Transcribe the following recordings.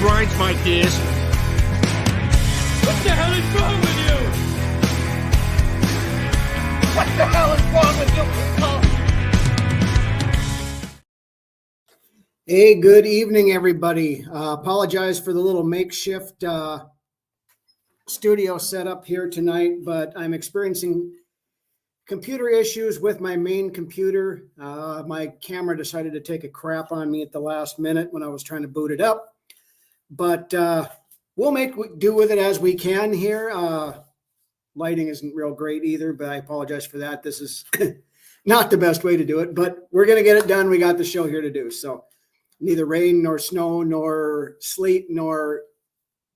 grinds my gears. What the hell is wrong with you? What the hell is wrong with you? Hey, good evening, everybody. Apologize for the little makeshift studio setup here tonight, but I'm experiencing computer issues with my main computer. My camera decided to take a crap on me at the last minute when I was trying to boot it up, but we'll make do with it as we can here. Lighting isn't real great either, but I apologize for that. This is not the best way to do it, but we're going to get it done. We got the show here to do. So neither rain nor snow nor sleet nor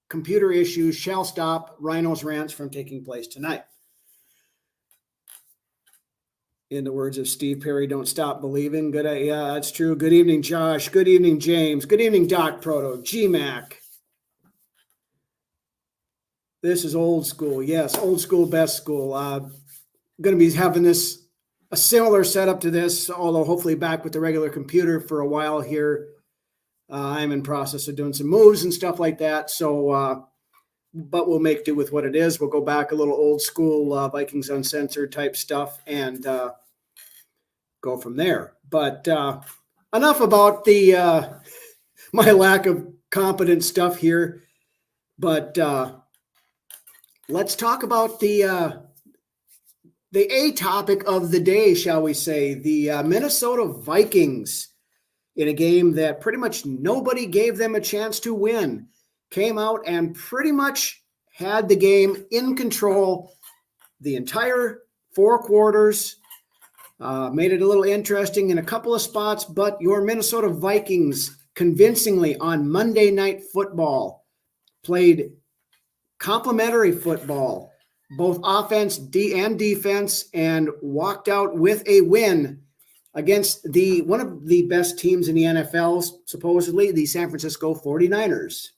computer issues shall stop Ryno's Rants from taking place tonight. In the words of Steve Perry, don't stop believing. Yeah, that's true. Good evening, Josh. Good evening, James. Good evening, Doc Proto. GMAC. This is old school. Yes, old school, best school. Going to be having a similar setup to this, although hopefully back with the regular computer for a while here. I'm in process of doing some moves and stuff like that. So, but we'll make do with what it is. We'll go back a little old school Vikings Uncensored type stuff and go from there. But enough about the my lack of competent stuff here. But let's talk about the A topic of the day, shall we say, the Minnesota Vikings in a game that pretty much nobody gave them a chance to win. Came out and pretty much had the game in control the entire 4 quarters. Made it a little interesting in a couple of spots, but your Minnesota Vikings convincingly on Monday Night Football played complementary football, both offense and defense, and walked out with a win against one of the best teams in the NFL, supposedly the San Francisco 49ers.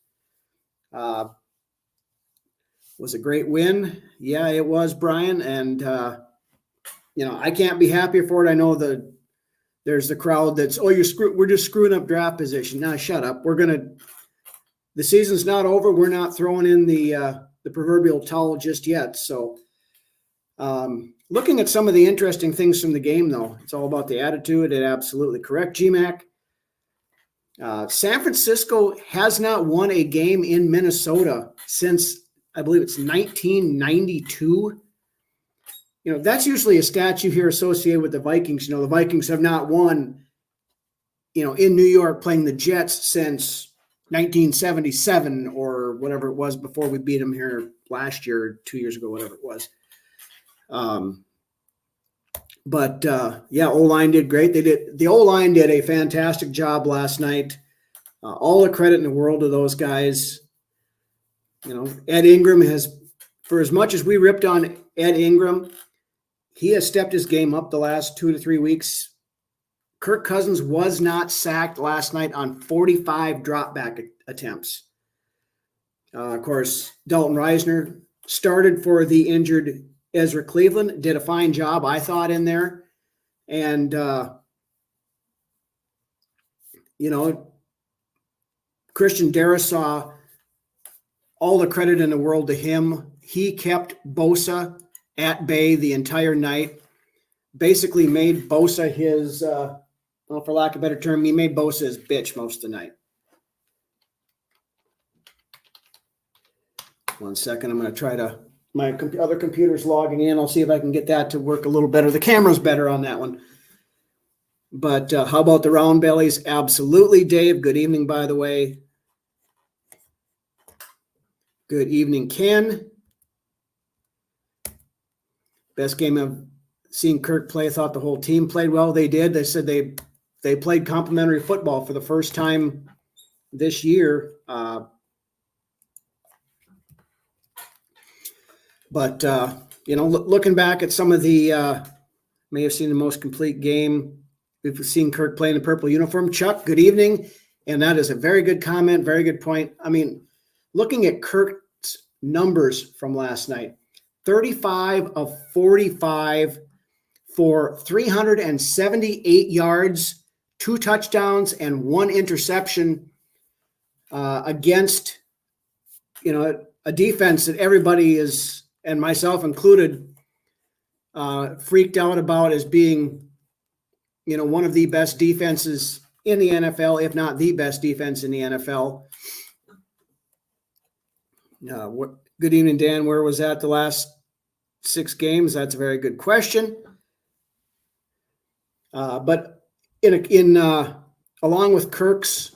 Was a great win. Yeah, it was, Brian. And, I can't be happier for it. I know there's the crowd that's, we're just screwing up draft position. Now, shut up. The season's not over. We're not throwing in the proverbial towel just yet. So, looking at some of the interesting things from the game, though, it's all about the attitude. It absolutely correct, GMAC. San Francisco has not won a game in Minnesota since, I believe it's 1992. That's usually a stat you hear associated with the Vikings. The Vikings have not won, in New York playing the Jets since 1977 or whatever it was before we beat them here last year, 2 years ago, whatever it was. But O-line did great. The O-line did a fantastic job last night. All the credit in the world to those guys. Ed Ingram has, for as much as we ripped on Ed Ingram, he has stepped his game up the last 2 to 3 weeks. Kirk Cousins was not sacked last night on 45 dropback attempts. Of course, Dalton Reisner started for the injured Ezra Cleveland, did a fine job, I thought, in there. And, Christian Darrisaw, all the credit in the world to him. He kept Bosa at bay the entire night, basically made Bosa his, for lack of a better term, he made Bosa his bitch most of the night. 1 second, I'm going to try to, my other computer's logging in. I'll see if I can get that to work a little better. The camera's better on that one. But how about the round bellies? Absolutely, Dave. Good evening, by the way. Good evening, Ken. Best game I've seen Kirk play. I thought the whole team played well. They did. They said they played complimentary football for the first time this year. But looking back at some of the, may have seen the most complete game. We've seen Kirk play in a purple uniform. Chuck, good evening. And that is a very good comment, very good point. I mean, looking at Kirk's numbers from last night, 35 of 45 for 378 yards, 2 touchdowns, and 1 interception. against, a defense that everybody is, and myself included, freaked out about as being, one of the best defenses in the NFL, if not the best defense in the NFL. Good evening, Dan. Where was that the last 6 games? That's a very good question. But along with Kirk's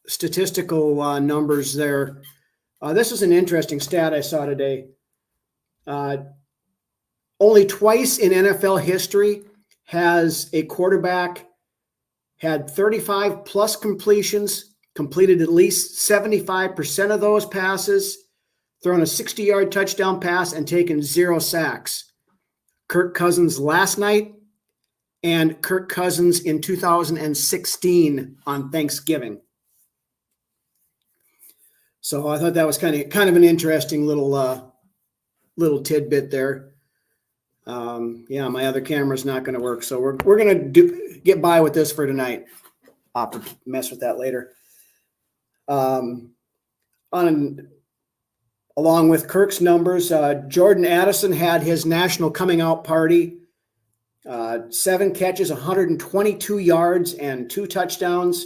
statistical numbers there, this is an interesting stat I saw today. Only twice in NFL history has a quarterback had 35 plus completions, completed at least 75% of those passes, thrown a 60-yard touchdown pass, and taken 0 sacks. Kirk Cousins last night and Kirk Cousins in 2016 on Thanksgiving. So I thought that was kind of an interesting little tidbit there. My other camera's not going to work, so we're going to get by with this for tonight. I'll have to mess with that later. Along with Kirk's numbers, Jordan Addison had his national coming out party. 7 catches, 122 yards, and 2 touchdowns.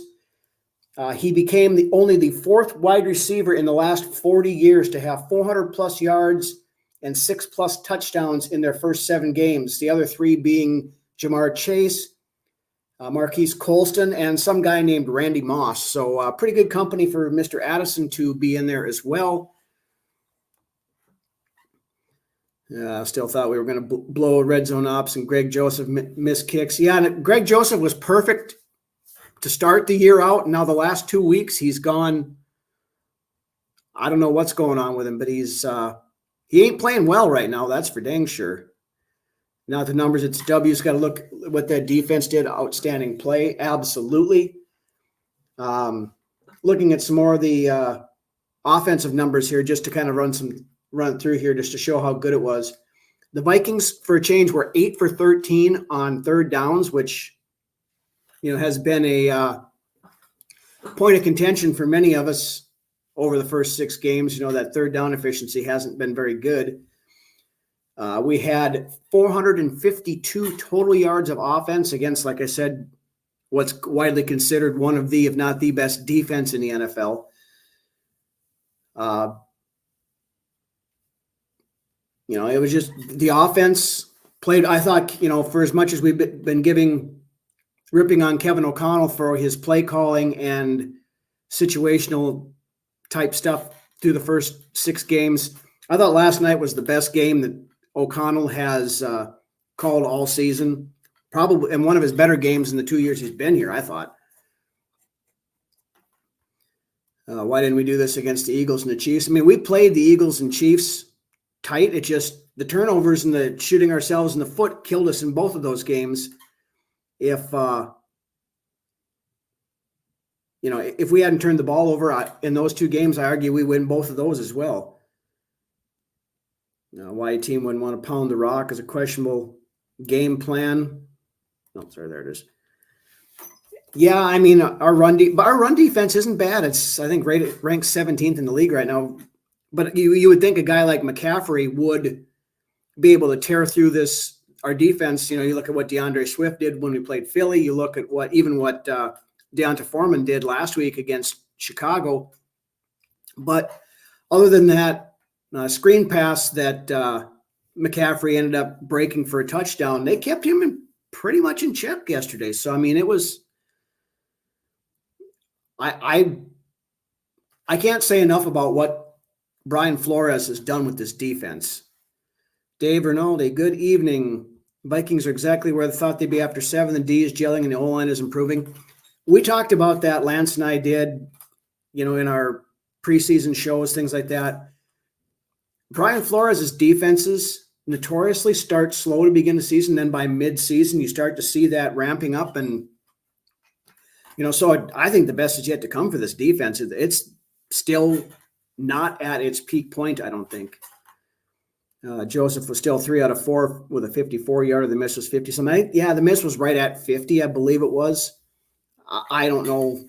He became only the 4th wide receiver in the last 40 years to have 400 plus yards and 6 plus touchdowns in their first 7 games. The other 3 being Jamar Chase, Marquise Colston, and some guy named Randy Moss. So pretty good company for Mr. Addison to be in there as well. I still thought we were going to blow red zone ops and Greg Joseph missed kicks. Yeah, and Greg Joseph was perfect to start the year out. And now the last 2 weeks he's gone. I don't know what's going on with him, but he ain't playing well right now. That's for dang sure. Now the numbers, it's W's got to look what that defense did. Outstanding play. Absolutely. Looking at some more of the offensive numbers here, just to kind of run through here just to show how good it was. The Vikings, for a change, were 8 for 13 on third downs, which, has been a point of contention for many of us over the first 6 games. That third down efficiency hasn't been very good. We had 452 total yards of offense against, like I said, what's widely considered one of the, if not the best defense in the NFL. It was just the offense played, I thought, for as much as we've been ripping on Kevin O'Connell for his play calling and situational type stuff through the first 6 games, I thought last night was the best game that O'Connell has called all season, probably, and one of his better games in the 2 years he's been here, I thought. Why didn't we do this against the Eagles and the Chiefs? I mean, we played the Eagles and Chiefs tight. It just, the turnovers and the shooting ourselves in the foot killed us in both of those games. If we hadn't turned the ball over in those 2 games, I argue we win both of those as well. Why a team wouldn't want to pound the rock is a questionable game plan. Oh, sorry, there it is. Yeah, I mean, our run defense isn't bad. It's, I think, ranked 17th in the league right now. But you would think a guy like McCaffrey would be able to tear through our defense. You look at what DeAndre Swift did when we played Philly. You look at what Deonta Foreman did last week against Chicago. But other than that, screen pass that McCaffrey ended up breaking for a touchdown, they kept him pretty much in check yesterday. So, I mean, it was – I can't say enough about what Brian Flores has done with this defense. Dave Rinaldi, good evening. Vikings are exactly where they thought they'd be after 7. The D is gelling and the O-line is improving. We talked about that, Lance and I did, in our preseason shows, things like that. Brian Flores' defenses notoriously start slow to begin the season. Then by mid-season, you start to see that ramping up. And, so I think the best is yet to come for this defense. It's still not at its peak point, I don't think. Joseph was still 3 out of 4 with a 54-yarder. The miss was 50. So the miss was right at 50, I believe it was. I don't know.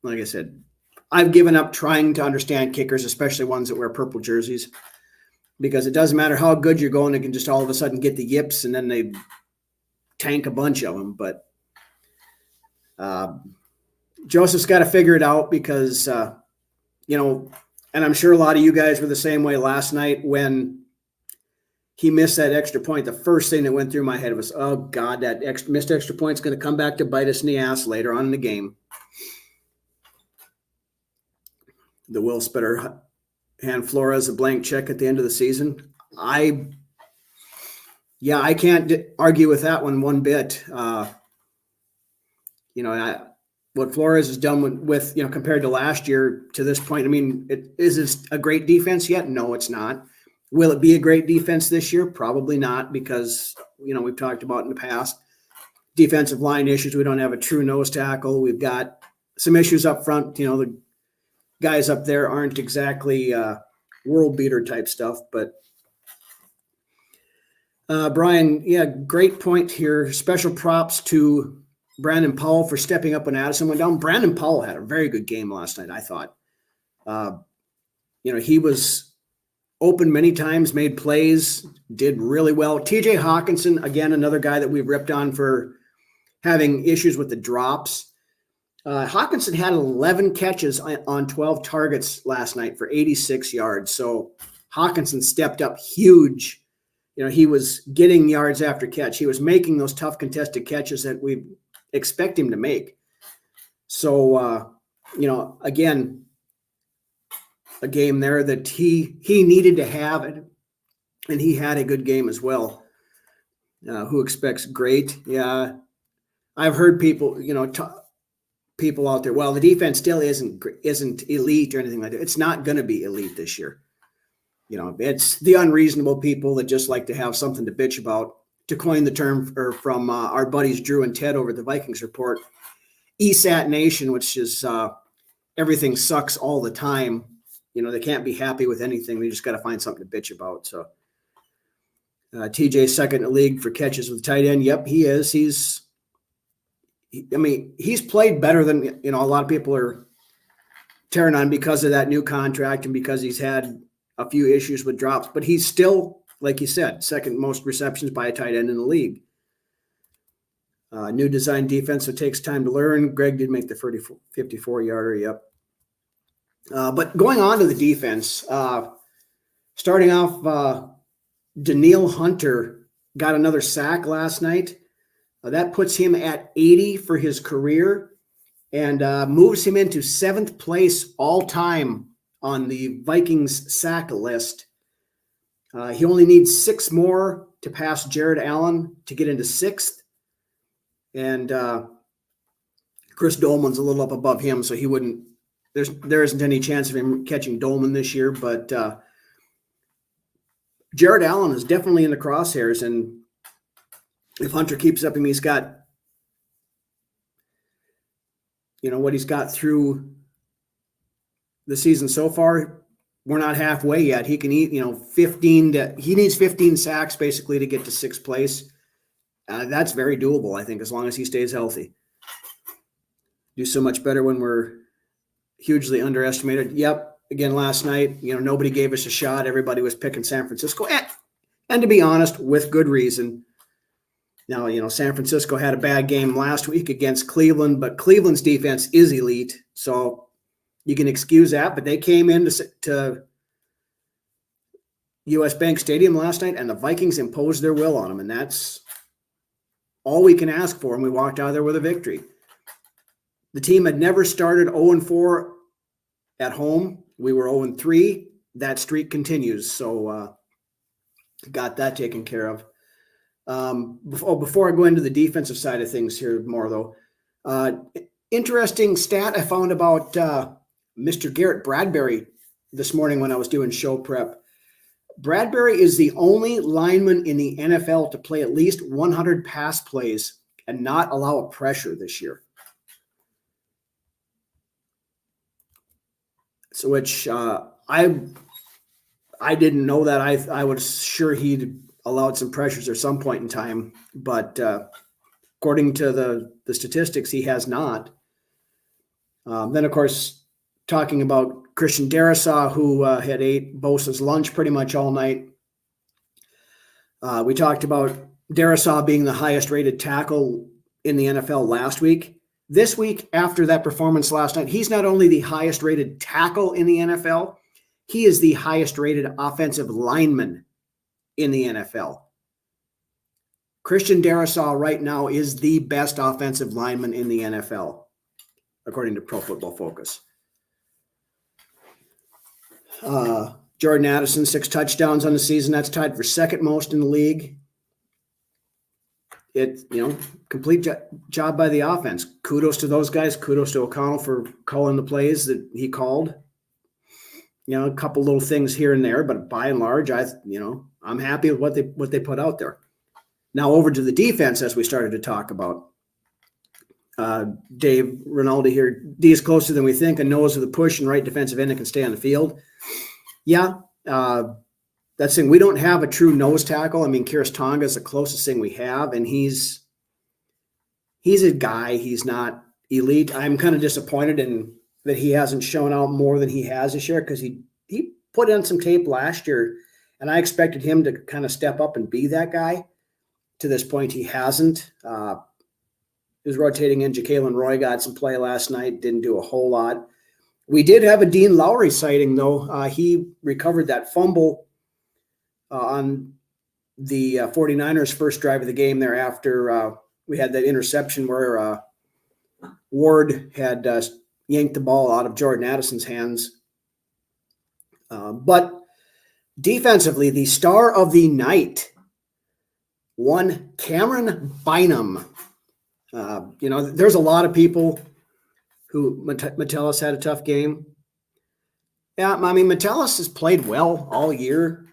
Like I said, I've given up trying to understand kickers, especially ones that wear purple jerseys, because it doesn't matter how good you're going, they can just all of a sudden get the yips and then they tank a bunch of them. But Joseph's got to figure it out because, and I'm sure a lot of you guys were the same way last night when he missed that extra point. The first thing that went through my head was, oh, God, that missed extra point is going to come back to bite us in the ass later on in the game. The Will Spitter hand Flores a blank check at the end of the season. I can't argue with that one bit. What Flores has done with compared to last year to this point, I mean, is this a great defense yet? No, it's not. Will it be a great defense this year? Probably not, because, we've talked about in the past, defensive line issues. We don't have a true nose tackle. We've got some issues up front. The guys up there aren't exactly world beater type stuff, but Brian, great point here. Special props to Brandon Powell for stepping up when Addison went down. Brandon Powell had a very good game last night, I thought. He was open many times, made plays, did really well. TJ Hawkinson, again, another guy that we've ripped on for having issues with the drops. Hawkinson had 11 catches on 12 targets last night for 86 yards. So Hawkinson stepped up huge. He was getting yards after catch. He was making those tough contested catches that we expect him to make. So, again, a game there that he needed to have it, and he had a good game as well. Who expects great? Yeah, I've heard people, people out there. Well, the defense still isn't elite or anything like that. It's not going to be elite this year. It's the unreasonable people that just like to have something to bitch about. To coin the term from our buddies Drew and Ted over at the Vikings Report, ESAT Nation, which is everything sucks all the time. They can't be happy with anything. They just got to find something to bitch about. So TJ's second in the league for catches with tight end. Yep, he is. He's played better than, a lot of people are tearing on because of that new contract and because he's had a few issues with drops, but he's still, like you said, second most receptions by a tight end in the league. New design defense, so it takes time to learn. Greg did make the 54-yarder, yep. But going on to the defense, starting off, Daniil Hunter got another sack last night. That puts him at 80 for his career and moves him into 7th place all-time on the Vikings sack list. He only needs 6 more to pass Jared Allen to get into 6th. And Chris Dolman's a little up above him, so he wouldn't – there isn't any chance of him catching Dolman this year. But Jared Allen is definitely in the crosshairs. And if Hunter keeps up, he's got – what he's got through the season so far – we're not halfway yet. He can eat, 15 he needs 15 sacks basically to get to 6th place. That's very doable, I think, as long as he stays healthy. Do so much better when we're hugely underestimated. Yep. Again, last night, nobody gave us a shot. Everybody was picking San Francisco. And to be honest, with good reason. Now, San Francisco had a bad game last week against Cleveland, but Cleveland's defense is elite. So you can excuse that, but they came into U.S. Bank Stadium last night, and the Vikings imposed their will on them, and that's all we can ask for, and we walked out of there with a victory. The team had never started 0-4 at home. We were 0-3. That streak continues, so got that taken care of. Before I go into the defensive side of things here more, though, interesting stat I found about Mr. Garrett Bradbury this morning when I was doing show prep. Bradbury is the only lineman in the NFL to play at least 100 pass plays and not allow a pressure this year. So which I didn't know that. I was sure he'd allowed some pressures at some point in time, but according to the statistics, he has not. Then, of course, talking about Christian Darrisaw, who had ate Bosa's lunch pretty much all night. We talked about Darrisaw being the highest rated tackle in the NFL last week. This week, after that performance last night, he's not only the highest rated tackle in the NFL, he is the highest rated offensive lineman in the NFL. Christian Darrisaw right now is the best offensive lineman in the NFL, according to Pro Football Focus. Jordan Addison, 6 touchdowns on the season. That's tied for second most in the league. It's, complete job by the offense. Kudos to those guys. Kudos to O'Connell for calling the plays that he called. A couple little things here and there, but by and large, I'm happy with what they put out there. Now over to the defense, as we started to talk about. Dave Rinaldi here. D is closer than we think and knows of the push and right defensive end that can stay on the field. Yeah, that's thing. We don't have a true nose tackle. I mean, Kiris Tonga is the closest thing we have, and he's a guy. He's not elite. I'm kind of disappointed in that he hasn't shown out more than he has this year, because he put in some tape last year, and I expected him to kind of step up and be that guy. To this point, he hasn't. He was rotating in. Ja'Kalen Roy got some play last night, didn't do a whole lot. We did have a Dean Lowry sighting, though. He recovered that fumble on the 49ers' first drive of the game there after we had that interception where Ward had yanked the ball out of Jordan Addison's hands. But defensively, the star of the night, one Cameron Bynum. There's a lot of people who Metellus had a tough game. Yeah, I mean, Metellus has played well all year.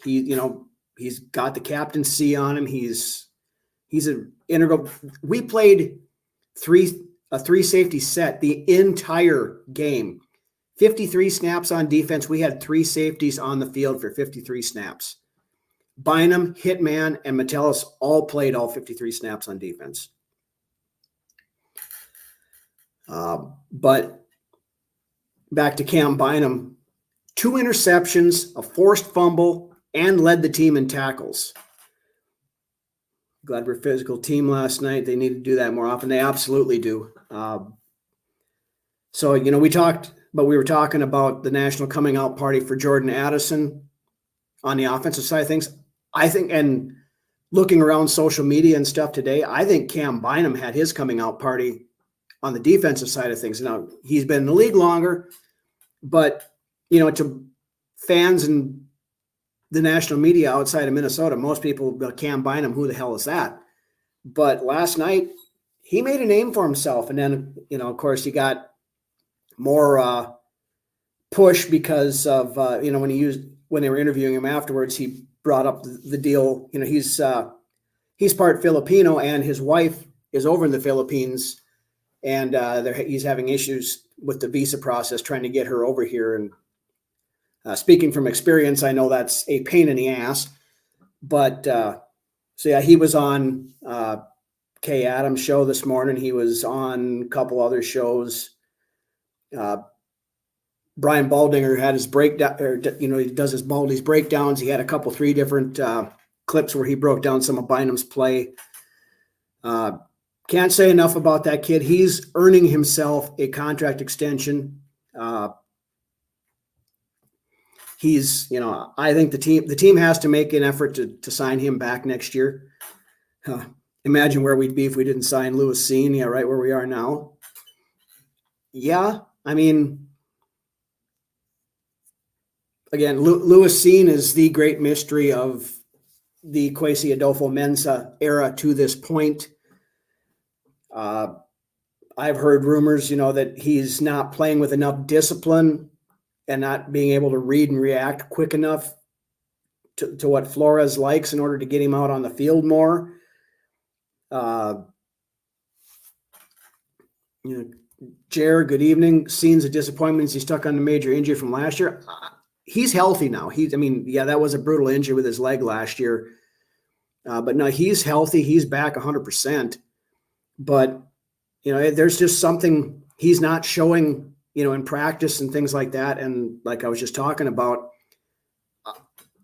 He's got the captaincy on him. He's an integral. We played a three safety set the entire game. 53 snaps on defense. We had 3 safeties on the field for 53 snaps. Bynum, Hitman, and Metellus all played all 53 snaps on defense. But back to Cam Bynum, 2 interceptions, a forced fumble, and led the team in tackles. Glad we're a physical team last night. They need to do that more often. They absolutely do. We were talking about the national coming out party for Jordan Addison on the offensive side of things. I think, and looking around social media and stuff today, I think Cam Bynum had his coming out party on the defensive side of things. Now, he's been in the league longer, but, to fans and the national media outside of Minnesota, most people, Cam Bynum, who the hell is that? But last night, he made a name for himself. And then, of course, he got more push because of, when they were interviewing him afterwards, he brought up the deal. He's part Filipino, and his wife is over in the Philippines, and he's having issues with the visa process, trying to get her over here. And speaking from experience, I know that's a pain in the ass. But he was on Kay Adams' show this morning. He was on a couple other shows. Brian Baldinger had his breakdown, he does his Baldy's breakdowns. He had a couple, 3 different clips where he broke down some of Bynum's play. Can't say enough about that kid. He's earning himself a contract extension. I think the team has to make an effort to sign him back next year. Imagine where we'd be if we didn't sign Lewis Seen, right where we are now. Yeah, I mean, again, Lewis Seen is the great mystery of the Kwesi Adolfo-Mensah era to this point. I've heard rumors, that he's not playing with enough discipline and not being able to read and react quick enough to what Flores likes in order to get him out on the field more. Jared, good evening. Scenes of disappointments. He's stuck on the major injury from last year. He's healthy now. That was a brutal injury with his leg last year. But no, he's healthy. He's back 100%. But, there's just something he's not showing in practice and things like that. And like I was just talking about,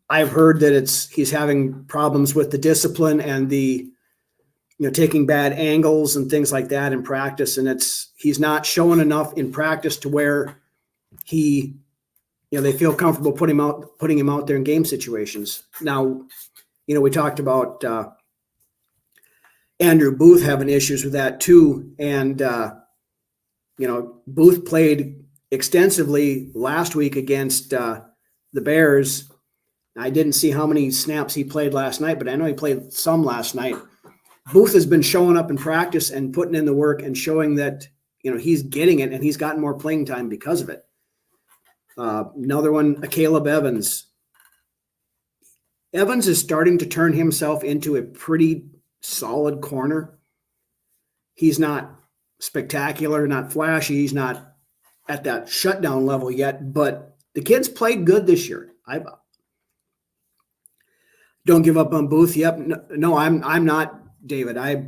I've heard that he's having problems with the discipline and the, taking bad angles and things like that in practice. And he's not showing enough in practice to where they feel comfortable putting him out there in game situations. Now, we talked about Andrew Booth having issues with that too. And, Booth played extensively last week against the Bears. I didn't see how many snaps he played last night, but I know he played some last night. Booth has been showing up in practice and putting in the work and showing that, he's getting it, and he's gotten more playing time because of it. Another one, Caleb Evans. Evans is starting to turn himself into a pretty solid corner. He's not spectacular, not flashy. He's not at that shutdown level yet, but the kid's played good this year. I don't give up on Booth. Yep. No, I'm not, David. Like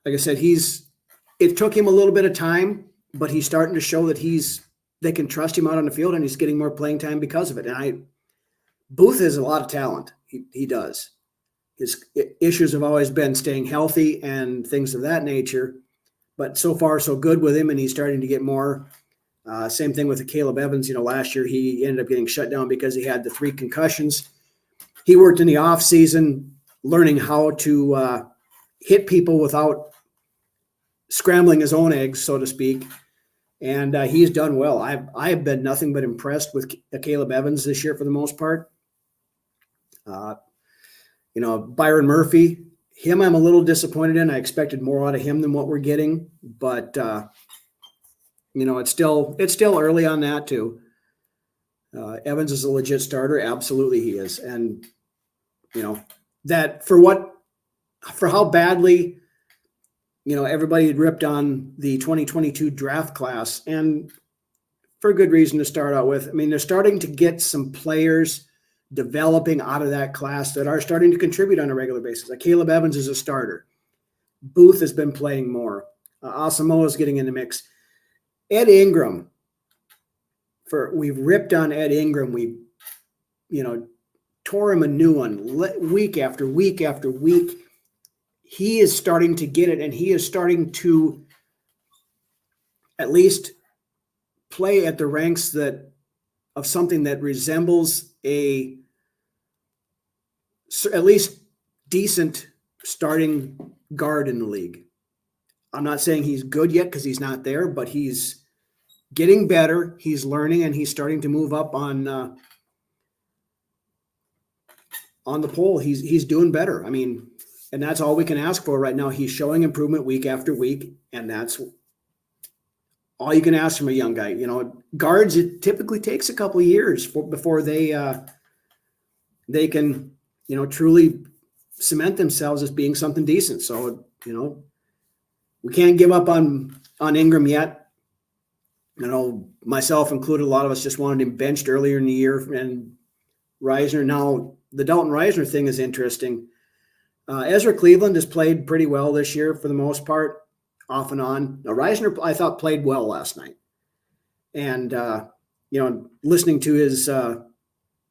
I said, it took him a little bit of time, but he's starting to show that they can trust him out on the field, and he's getting more playing time because of it. And Booth has a lot of talent. He does. His issues have always been staying healthy and things of that nature, but so far so good with him, and he's starting to get more. Same thing with Caleb Evans. Last year he ended up getting shut down because he had the 3 concussions. He worked in the off season learning how to hit people without scrambling his own eggs, so to speak. And he's done well. I've been nothing but impressed with Caleb Evans this year for the most part. Byron Murphy, him I'm a little disappointed in. I expected more out of him than what we're getting, but it's still early on that too. Evans is a legit starter. Absolutely he is. And that for how badly, everybody had ripped on the 2022 draft class, and for a good reason to start out with. I mean, they're starting to get some players developing out of that class that are starting to contribute on a regular basis. Like Caleb Evans is a starter. Booth has been playing more. Asamoah is getting in the mix. Ed Ingram, we've ripped on Ed Ingram. We, tore him a new one week after week after week. He is starting to get it, and he is starting to at least play at the ranks of something that resembles at least decent starting guard in the league. I'm not saying he's good yet because he's not there, but he's getting better. He's learning, and he's starting to move up on the pole. He's doing better. I mean, and that's all we can ask for right now. He's showing improvement week after week, and that's all you can ask from a young guy. Guards, it typically takes a couple of years before they can, truly cement themselves as being something decent. So, we can't give up on Ingram yet. Myself included, a lot of us just wanted him benched earlier in the year, and Reisner. Now, the Dalton Reisner thing is interesting. Ezra Cleveland has played pretty well this year for the most part, off and on. Now, Reisner, I thought, played well last night. And, listening to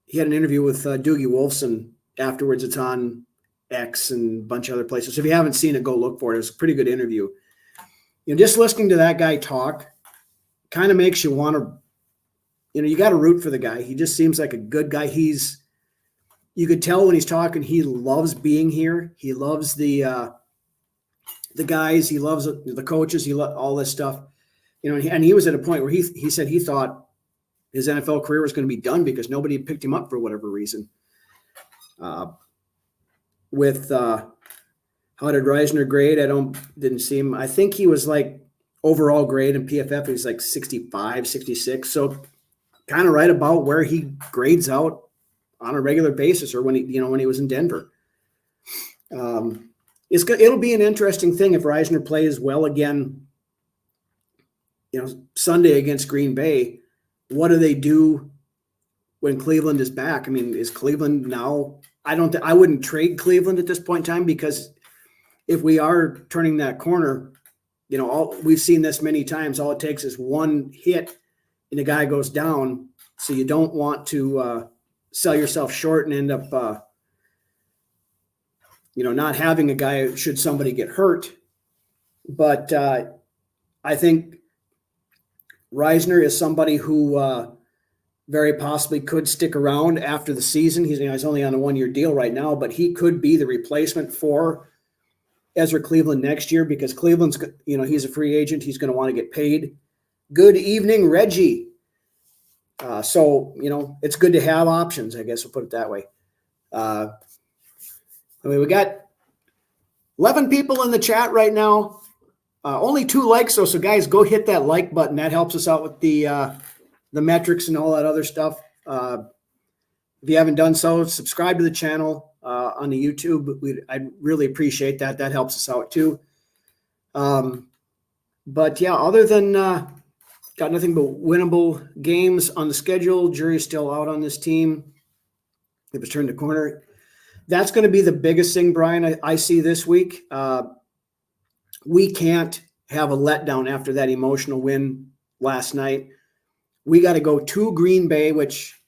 he had an interview with Doogie Wolfson afterwards. It's on X and a bunch of other places. So if you haven't seen it, go look for it. It was a pretty good interview. Just listening to that guy talk kind of makes you want to, you got to root for the guy. He just seems like a good guy. You could tell when he's talking, he loves being here. He loves the guys. He loves the coaches. He loves all this stuff, and he was at a point where he said he thought his NFL career was going to be done because nobody had picked him up for whatever reason. How did Reisner grade? Didn't see him. I think he was like overall grade in PFF. He was like 65, 66. So kind of right about where he grades out on a regular basis, or when he was in Denver. It'll be an interesting thing if Reisner plays well again, Sunday against Green Bay. What do they do when Cleveland is back? I mean, is Cleveland now? I wouldn't trade Cleveland at this point in time, because if we are turning that corner, we've seen this many times. All it takes is one hit and the guy goes down. So you don't want to sell yourself short and end up, not having a guy should somebody get hurt. But I think Reisner is somebody who very possibly could stick around after the season. He's only on a 1-year deal right now, but he could be the replacement for Ezra Cleveland next year because Cleveland's, he's a free agent. He's going to want to get paid. Good evening, Reggie. So, it's good to have options, I guess we'll put it that way. We got 11 people in the chat right now. Only 2 likes, so guys, go hit that like button. That helps us out with the metrics and all that other stuff. If you haven't done so, subscribe to the channel on the YouTube. I'd really appreciate that. That helps us out too. But yeah, other than got nothing but winnable games on the schedule. Jury's still out on this team. It was turned the corner. That's going to be the biggest thing, Brian, I see this week. We can't have a letdown after that emotional win last night. We got to go to Green Bay, which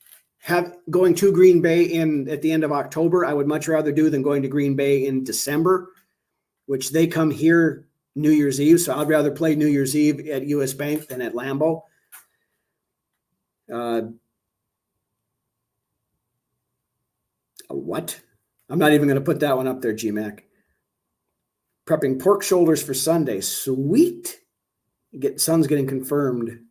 going to Green Bay at the end of October, I would much rather do than going to Green Bay in December, which they come here New Year's Eve. So I'd rather play New Year's Eve at US Bank than at Lambeau. What? I'm not even going to put that one up there, GMAC. Prepping pork shoulders for Sunday. Sweet. Sun's getting confirmed.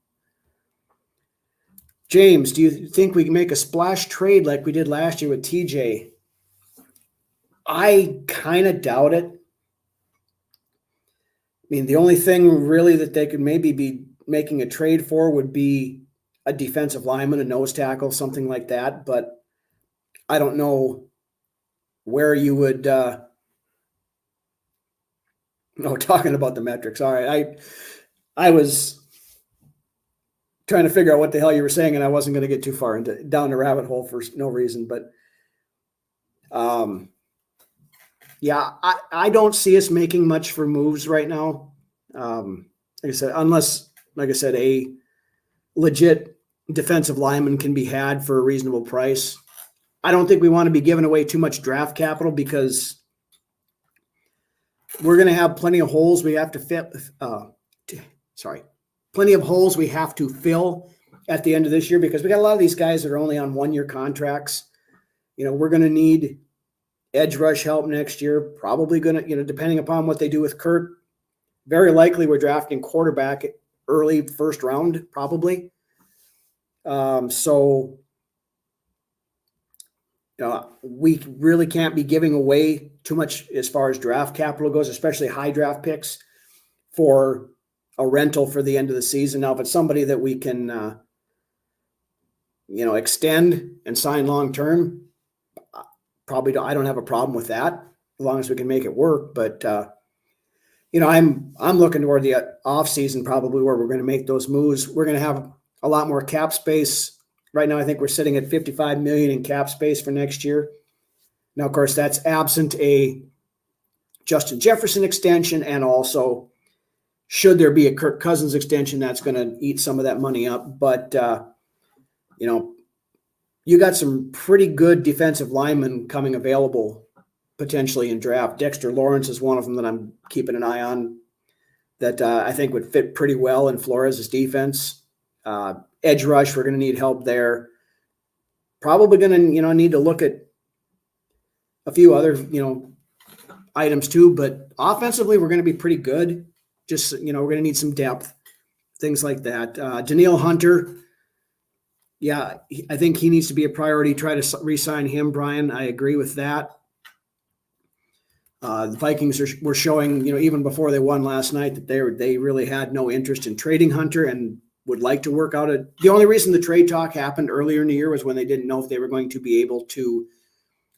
James, do you think we can make a splash trade like we did last year with TJ? I kind of doubt it. I mean, the only thing really that they could maybe be making a trade for would be a defensive lineman, a nose tackle, something like that. But I don't know where you would talking about the metrics. All right. I was trying to figure out what the hell you were saying, and I wasn't going to get too far down the rabbit hole for no reason. But yeah, I don't see us making much for moves right now. Like I said, unless, like I said, a legit defensive lineman can be had for a reasonable price. I don't think we want to be giving away too much draft capital because we're going to have plenty of holes we have to fit. Plenty of holes we have to fill at the end of this year because we got a lot of these guys that are only on 1-year contracts. We're going to need edge rush help next year. Probably going to, depending upon what they do with Kurt, very likely we're drafting quarterback early first round, probably. So we really can't be giving away too much as far as draft capital goes, especially high draft picks for a rental for the end of the season. Now, if it's somebody that we can, extend and sign long-term, I don't have a problem with that as long as we can make it work. But, I'm looking toward the off season, probably where we're going to make those moves. We're going to have a lot more cap space. Right now, I think we're sitting at $55 million in cap space for next year. Now, of course, that's absent a Justin Jefferson extension, and also should there be a Kirk Cousins extension, that's going to eat some of that money up. But, you got some pretty good defensive linemen coming available potentially in draft. Dexter Lawrence is one of them that I'm keeping an eye on that I think would fit pretty well in Flores' defense. Edge rush, we're going to need help there. Probably going to, need to look at a few other, items too. But offensively, we're going to be pretty good. Just, we're going to need some depth, things like that. Danielle Hunter, yeah, I think he needs to be a priority. Try to re-sign him, Brian. I agree with that. The Vikings were showing, even before they won last night, that they really had no interest in trading Hunter and would like to work out the only reason the trade talk happened earlier in the year was when they didn't know if they were going to be able to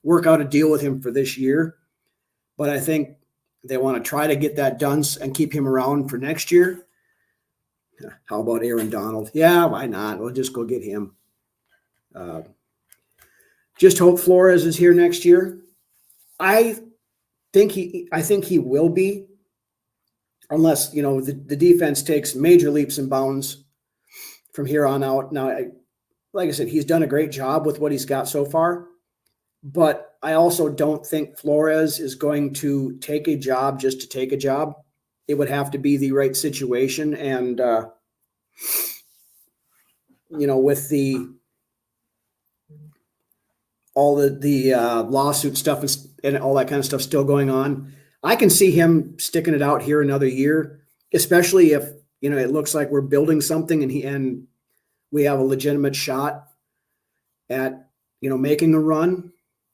work out a deal with him for this year. But I think they want to try to get that done and keep him around for next year. How about Aaron Donald? Yeah, why not? We'll just go get him. Just hope Flores is here next year. I think he will be. unless, the defense takes major leaps and bounds from here on out. Now, like I said, he's done a great job with what he's got so far, but I also don't think Flores is going to take a job just to take a job. It would have to be the right situation. And, with all the lawsuit stuff and all that kind of stuff still going on, I can see him sticking it out here another year, especially if, it looks like we're building something and we have a legitimate shot at, making a run.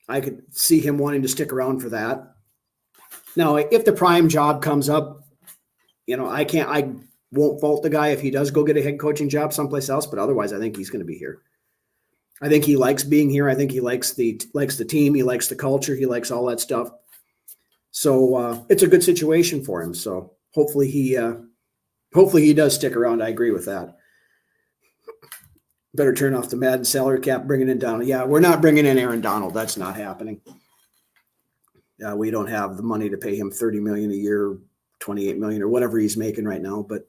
I could see him wanting to stick around for that. Now, if the prime job comes up, I won't fault the guy if he does go get a head coaching job someplace else, but otherwise I think he's going to be here. I think he likes being here. I think he likes the team. He likes the culture. He likes all that stuff. So it's a good situation for him. So hopefully he does stick around. I agree with that. Better turn off the Madden salary cap, bringing in Donald. Yeah, we're not bringing in Aaron Donald. That's not happening. We don't have the money to pay him $30 million a year, $28 million or whatever he's making right now. But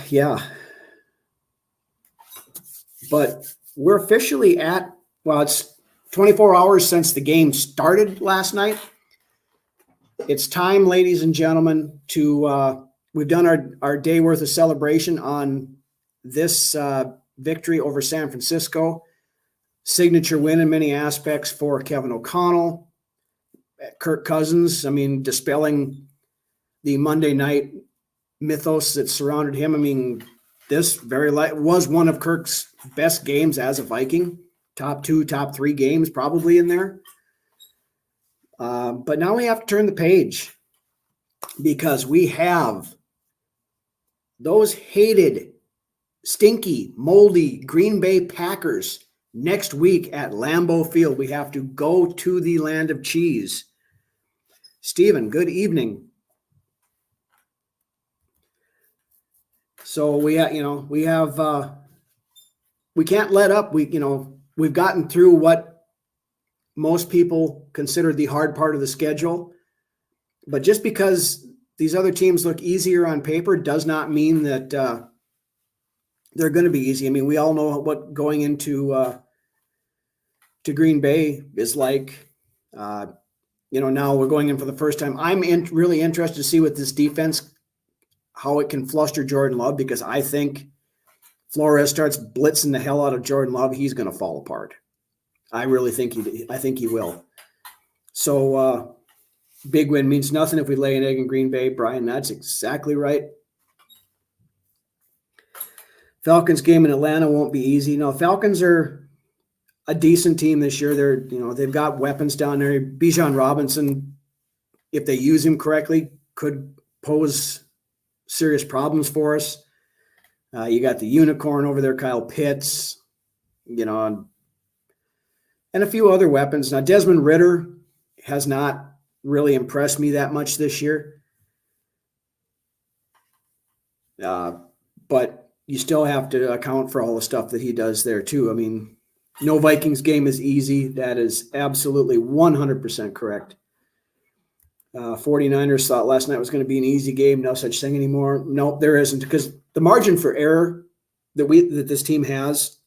yeah. But we're officially it's 24 hours since the game started last night. It's time, ladies and gentlemen, we've done our day worth of celebration on this victory over San Francisco. Signature win in many aspects for Kevin O'Connell, Kirk Cousins. I mean, dispelling the Monday night mythos that surrounded him. I mean, this was one of Kirk's best games as a Viking. Top 2, top 3 games probably in there. But now we have to turn the page because we have those hated, stinky, moldy Green Bay Packers next week at Lambeau Field. We have to go to the land of cheese. Stephen, good evening. So we can't let up. We've gotten through what most people consider the hard part of the schedule, but just because these other teams look easier on paper does not mean that they're going to be easy. I mean, we all know what going into to Green Bay is like. Now we're going in for the first time. I'm really interested to see what this defense, how it can fluster Jordan Love, because I think Flores starts blitzing the hell out of Jordan Love, he's going to fall apart. I really think he will. So big win means nothing if we lay an egg in Green Bay, Brian. That's exactly right. Falcons game in Atlanta won't be easy. No, Falcons are a decent team this year. They've got weapons down there. Bijan Robinson, if they use him correctly, could pose serious problems for us. You got the unicorn over there, Kyle Pitts, and a few other weapons. Now, Desmond Ridder has not really impressed me that much this year. But you still have to account for all the stuff that he does there too. I mean, no Vikings game is easy. That is absolutely 100% correct. 49ers thought last night was going to be an easy game. No such thing anymore. Nope, there isn't, because the margin for error that this team has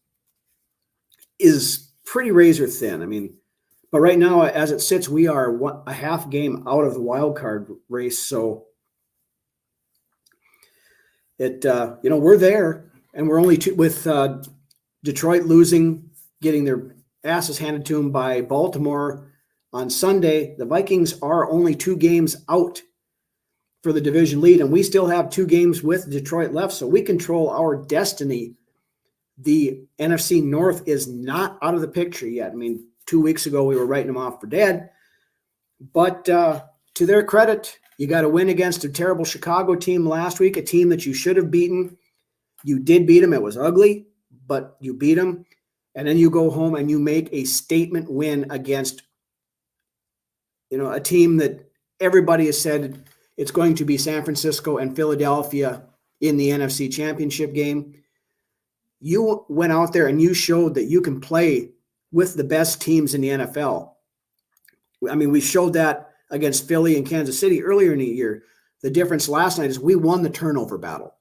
is pretty razor thin. I mean, but right now, as it sits, we are a half game out of the wild card race. So we're there, and we're only with Detroit losing, getting their asses handed to them by Baltimore on Sunday. The Vikings are only 2 games out for the division lead, and we still have 2 games with Detroit left, so we control our destiny. The NFC North is not out of the picture yet. I mean, 2 weeks ago, we were writing them off for dead, but to their credit, you got to win against a terrible Chicago team last week, a team that you should have beaten. You did beat them. It was ugly, but you beat them. And then you go home and you make a statement win against, a team that everybody has said it's going to be San Francisco and Philadelphia in the NFC Championship game. You went out there and you showed that you can play with the best teams in the NFL. I mean, we showed that against Philly and Kansas City earlier in the year. The difference last night is we won the turnover battle.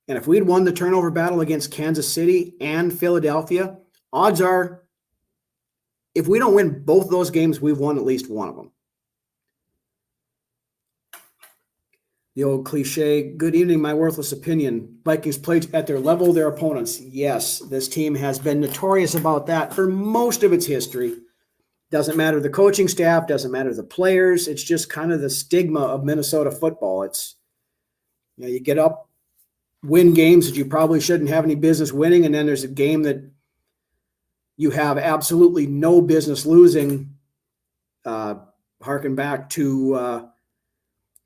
And if we'd won the turnover battle against Kansas City and Philadelphia, odds are if we don't win both those games, we've won at least one of them. The old cliche, good evening, my worthless opinion. Vikings played at their level of their opponents. Yes, this team has been notorious about that for most of its history. Doesn't matter the coaching staff, doesn't matter the players. It's just kind of the stigma of Minnesota football. It's, you get up, win games that you probably shouldn't have any business winning, and then there's a game that you have absolutely no business losing. Harken back to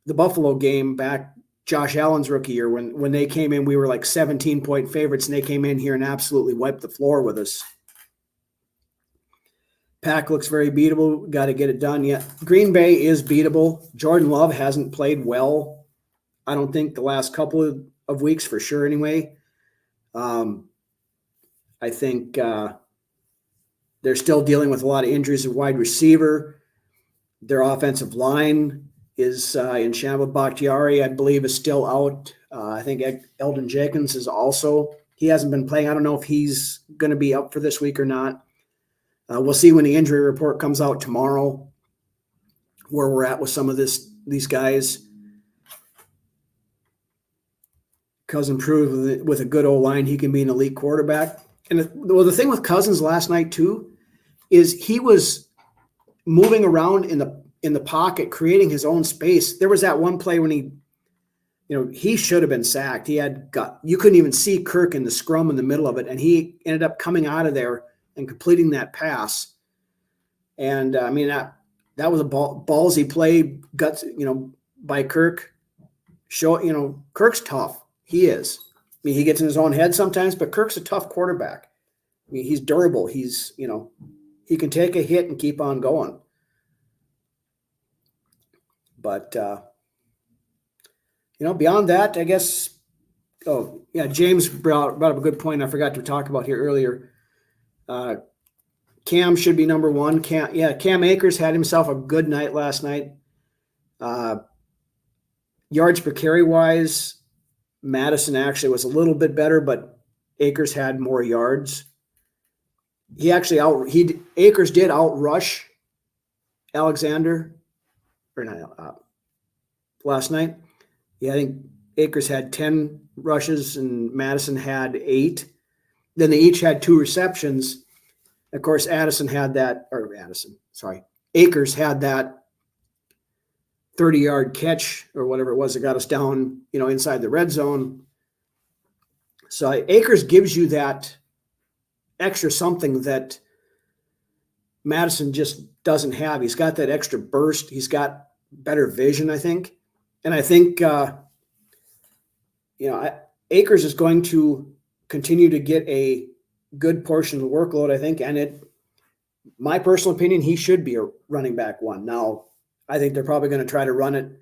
the Buffalo game back, Josh Allen's rookie year, when they came in, we were like 17-point favorites, and they came in here and absolutely wiped the floor with us. Pack looks very beatable. Got to get it done. Yeah, Green Bay is beatable. Jordan Love hasn't played well, I don't think, the last couple of weeks for sure anyway. I think they're still dealing with a lot of injuries at wide receiver. Their offensive line is in shambles. Bakhtiari, I believe, is still out. I think Eldon Jenkins is also. He hasn't been playing. I don't know if he's going to be up for this week or not. We'll see when the injury report comes out tomorrow where we're at with some of these guys. Cousins proved with a good O-line he can be an elite quarterback. And the thing with Cousins last night too is he was moving around in the pocket, creating his own space. There was that one play when he should have been sacked. You couldn't even see Kirk in the scrum in the middle of it, and he ended up coming out of there and completing that pass. And that was a ballsy play, guts, by Kirk. Kirk's tough. He is. He gets in his own head sometimes, but Kirk's a tough quarterback. He's durable. He's, he can take a hit and keep on going. But, beyond that, I guess, James brought up a good point I forgot to talk about here earlier. Cam should be number one. Cam Akers had himself a good night last night. Yards per carry wise, Madison actually was a little bit better, but Akers had more yards. Akers did outrush Alexander last night. I think Akers had 10 rushes and Madison had 8. Then they each had 2 receptions. Of course, Akers had that 30-yard catch or whatever it was that got us down, inside the red zone. So Akers gives you that extra something that Madison just doesn't have. He's got that extra burst. He's got better vision, I think. And I think, Akers is going to continue to get a good portion of the workload, I think. And my personal opinion, he should be a running back one. Now, I think they're probably going to try to run it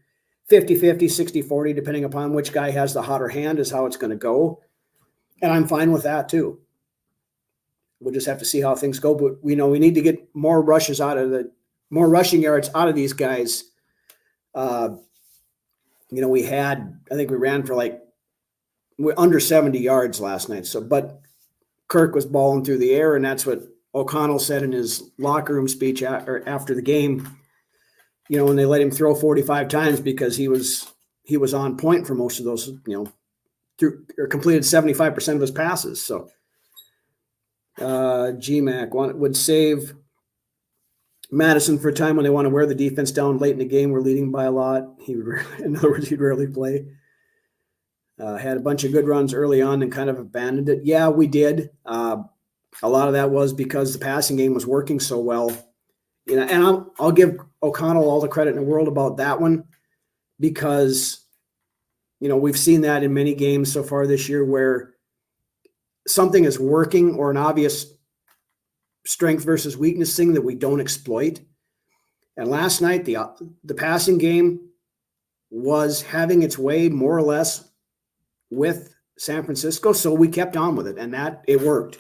50-50, 60-40, depending upon which guy has the hotter hand is how it's going to go. And I'm fine with that too. We'll just have to see how things go. But we need to get more rushing yards out of these guys. I think we ran for we're under 70 yards last night. So, but Kirk was balling through the air, and that's what O'Connell said in his locker room speech after the game. When they let him throw 45 times because he was on point for most of those, completed 75% of his passes. So GMAC would save Madison for a time when they want to wear the defense down late in the game. We're leading by a lot. In other words, he'd rarely play. Had a bunch of good runs early on and kind of abandoned it. Yeah, we did. A lot of that was because the passing game was working so well. And I'll give O'Connell all the credit in the world about that one because, we've seen that in many games so far this year where something is working or an obvious strength versus weakness thing that we don't exploit. And last night, the passing game was having its way more or less with San Francisco. So we kept on with it and it worked.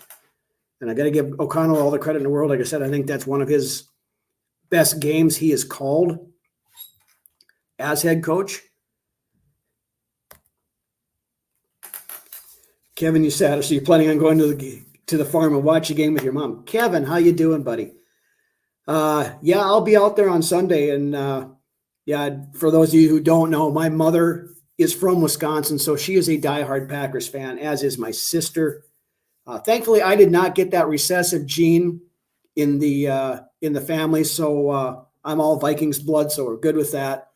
And I got to give O'Connell all the credit in the world. Like I said, I think that's one of his best games he has called as head coach. Kevin, you said, so you're planning on going to the farm and watch a game with your mom. Kevin, how you doing, buddy? Yeah, I'll be out there on Sunday. And yeah, for those of you who don't know, my mother is from Wisconsin, so she is a diehard Packers fan, as is my sister. Thankfully, I did not get that recessive gene in the family, so I'm all Vikings blood, so we're good with that.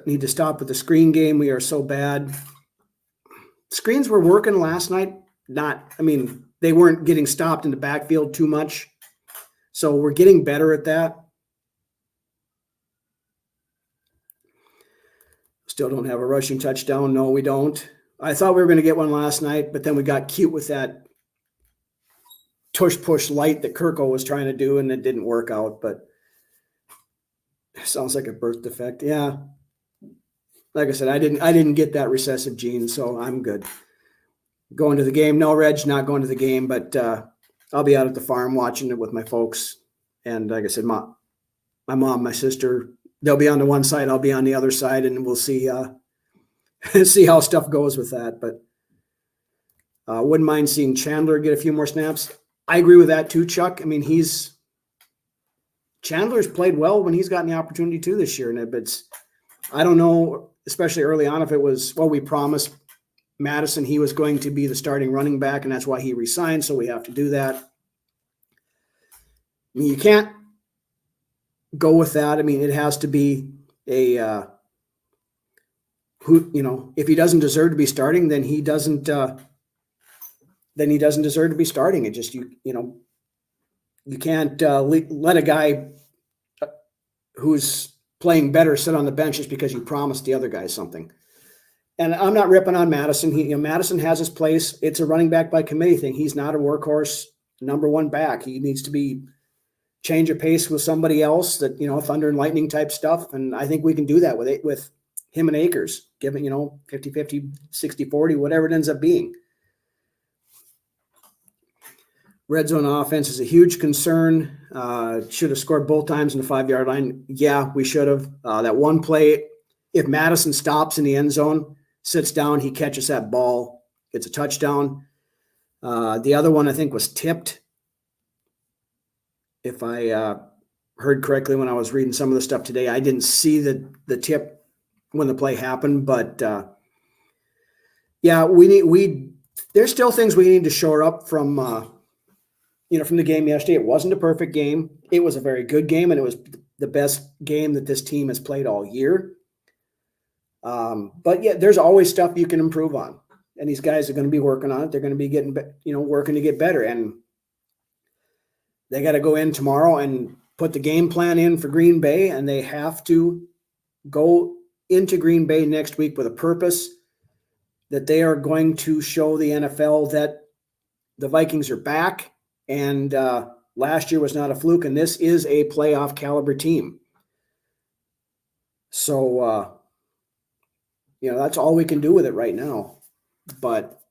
Need to stop with the screen game. We are so bad. Screens were working last night. They weren't getting stopped in the backfield too much. So we're getting better at that. Still don't have a rushing touchdown. No, we don't. I thought we were going to get one last night, but then we got cute with that tush-push light that Kirko was trying to do, and it didn't work out, but it sounds like a birth defect. Yeah. Like I said, I didn't get that recessive gene, so I'm good. Going to the game. No, Reg, not going to the game, but I'll be out at the farm watching it with my folks. And like I said, my mom, my sister, they'll be on the one side, I'll be on the other side, and we'll see see how stuff goes with that. But wouldn't mind seeing Chandler get a few more snaps. I agree with that too, Chuck. I mean, Chandler's played well when he's gotten the opportunity to this year, and I don't know, especially early on, if it was, well, we promised Madison he was going to be the starting running back, and that's why he resigned, so we have to do that. I mean, you can't go with that. I mean, it has to be if he doesn't deserve to be starting, then he doesn't deserve to be starting. It just, you can't let a guy who's playing better sit on the bench just because you promised the other guy something. And I'm not ripping on Madison. Madison has his place. It's a running back by committee thing. He's not a workhorse number one back. He needs to be change of pace with somebody else that, thunder and lightning type stuff. And I think we can do that with him and Akers, give it, 50-50, 60-40, whatever it ends up being. Red zone offense is a huge concern. Should have scored both times in the 5-yard line. Yeah, we should have. That one play, if Madison stops in the end zone, sits down, he catches that ball, it's a touchdown. The other one, I think, was tipped. If I heard correctly when I was reading some of the stuff today, I didn't see the tip when the play happened, but yeah, there's still things we need to shore up from the game yesterday. It wasn't a perfect game. It was a very good game, and it was the best game that this team has played all year. But yeah, there's always stuff you can improve on, and these guys are going to be working on it. They're going to be getting, working to get better, and they got to go in tomorrow and put the game plan in for Green Bay, and they have to go into Green Bay next week with a purpose that they are going to show the NFL that the Vikings are back, and last year was not a fluke, and this is a playoff caliber team. So, that's all we can do with it right now. But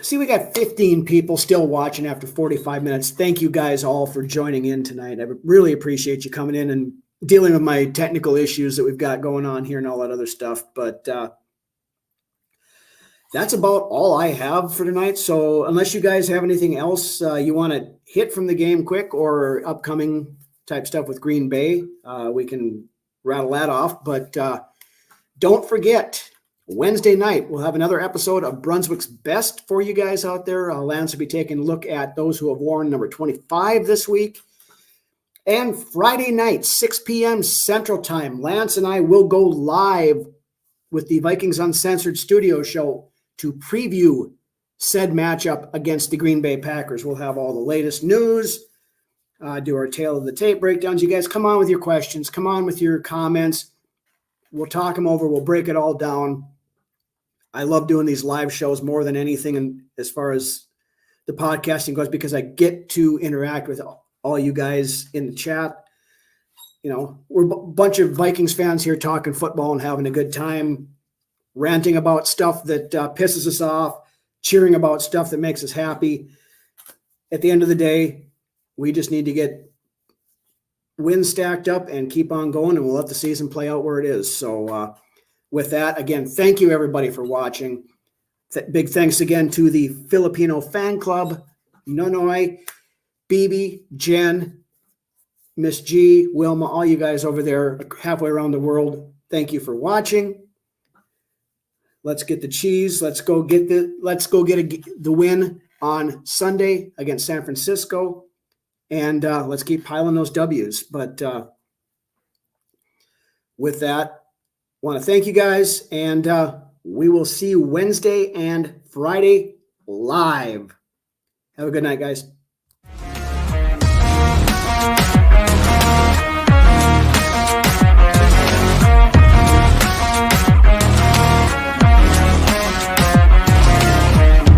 see, we got 15 people still watching after 45 minutes. Thank you guys all for joining in tonight. I really appreciate you coming in and dealing with my technical issues that we've got going on here and all that other stuff. But that's about all I have for tonight. So unless you guys have anything else you want to hit from the game quick or upcoming type stuff with Green Bay, we can rattle that off. But don't forget, Wednesday night, we'll have another episode of Brunswick's Best for you guys out there. Lance will be taking a look at those who have worn number 25 this week. And Friday night, 6 p.m. Central Time, Lance and I will go live with the Vikings Uncensored studio show to preview said matchup against the Green Bay Packers. We'll have all the latest news, do our tail of the tape breakdowns. You guys come on with your questions. Come on with your comments. We'll talk them over. We'll break it all down. I love doing these live shows more than anything, and as far as the podcasting goes, because I get to interact with all you guys in the chat. We're a bunch of Vikings fans here talking football and having a good time, ranting about stuff that pisses us off, cheering about stuff that makes us happy. at the end of the day, we just need to get wins stacked up and keep on going, and we'll let the season play out where it is. So with that, again, thank you everybody for watching. Big thanks again to the Filipino fan club, Nonoy, Bibi, Jen, Miss G, Wilma, all you guys over there halfway around the world. Thank you for watching. Let's get the cheese. Let's go get the win on Sunday against San Francisco, and let's keep piling those W's. But with that, want to thank you guys, and we will see you Wednesday and Friday live. Have a good night, guys.